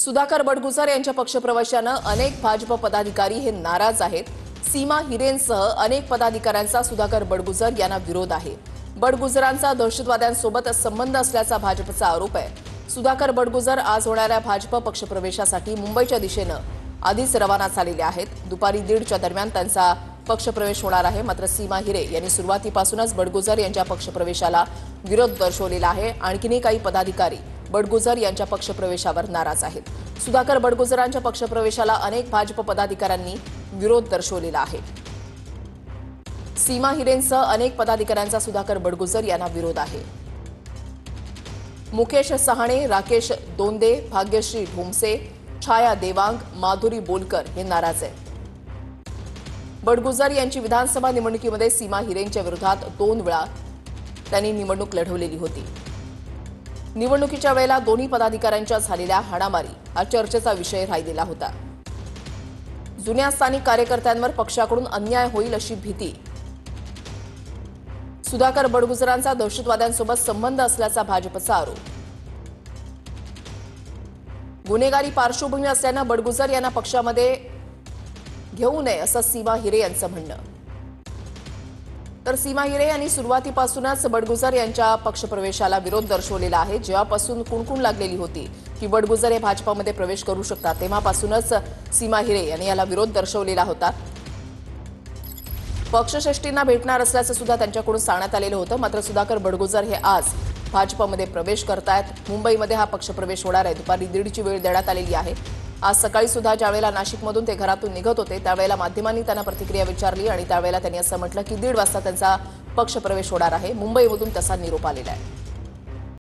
सुधाकर बडगुजर यांच्या पक्षप्रवेशानं अनेक भाजप पदाधिकारी हे नाराज आहेत। सीमा हिरेंसह अनेक पदाधिकाऱ्यांचा सुधाकर बडगुजर यांना विरोध आहे। बडगुजरांचा दहशतवाद्यांसोबत संबंध असल्याचा भाजपचा आरोप आहे। सुधाकर बडगुजर आज होणाऱ्या भाजप पक्षप्रवेशासाठी मुंबईच्या दिशेनं आधीच रवाना झालेले आहेत। दुपारी 1:30च्या दरम्यान त्यांचा पक्षप्रवेश होणार आहे। मात्र सीमा हिरे यांनी सुरुवातीपासूनच बडगुजर यांच्या पक्षप्रवेशाला विरोध दर्शवलेला आहे। आणखीनही काही पदाधिकारी बडगुजर यांच्या पक्षप्रवेशावर नाराज आहेत। सुधाकर बडगुजरांच्या पक्षप्रवेशाला अनेक भाजप पदाधिकाऱ्यांनी विरोध दर्शवलेला आहे। सीमा हिरेंसह अनेक पदाधिकाऱ्यांचा सुधाकर बडगुजर यांना विरोध आहे। मुकेश सहाणे, राकेश दोंदे, भाग्यश्री ढोमसे, छाया देवांग, माधुरी बोलकर हे नाराज आहेत। बडगुजर यांची विधानसभा निवडणुकीमध्ये सीमा हिरेंच्या विरोधात 2 वेळा त्यांनी निवडणूक लढवलेली होती। निवडणुकीच्या वेळेला दोन्ही पदाधिकाऱ्यांच्या झालेल्या हाणामारी हा चर्चेचा विषय राहिलेला होता। जुन्या स्थानिक कार्यकर्त्यांवर पक्षाकडून अन्याय होईल अशी भीती। सुधाकर बडगुजरांचा दहशतवाद्यांसोबत संबंध असल्याचा भाजपचा आरोप। गुन्हेगारी पार्श्वभूमी असल्यानं बडगुजर यांना पक्षामध्ये घेऊ नये असं सीमा हिरे यांचं म्हणणं। तर सीमा हिरे यांनी सुरुवातीपासूनच बडगुजर यांच्या पक्षप्रवेशाला विरोध दर्शवलेला आहे। जेव्हापासून कुणकुण लागलेली होती की बडगुजर हे भाजपमध्ये प्रवेश करू शकतात, तेव्हापासूनच सीमा हिरे यांनी याला विरोध दर्शवलेला होता। पक्षश्रेष्ठींना भेटणार असल्याचं सुद्धा त्यांच्याकडून सांगण्यात आलेलं होतं। मात्र सुधाकर बडगुजर हे आज भाजपमध्ये प्रवेश करतायत। मुंबईमध्ये हा पक्षप्रवेश होणार आहे। दुपारी 1:30ची वेळ देण्यात आलेली आहे। आज सकाळी सुद्धा ज्यावेळेला नाशिकमधून ते घरातून निघत होते त्यावेळेला माध्यमांनी त्यांना प्रतिक्रिया विचारली आणि त्यावेळेला त्यांनी असं म्हटलं की 1:30 वाजता त्यांचा पक्षप्रवेश होणार आहे। मुंबईमधून तसा निरोप आलेला आहे।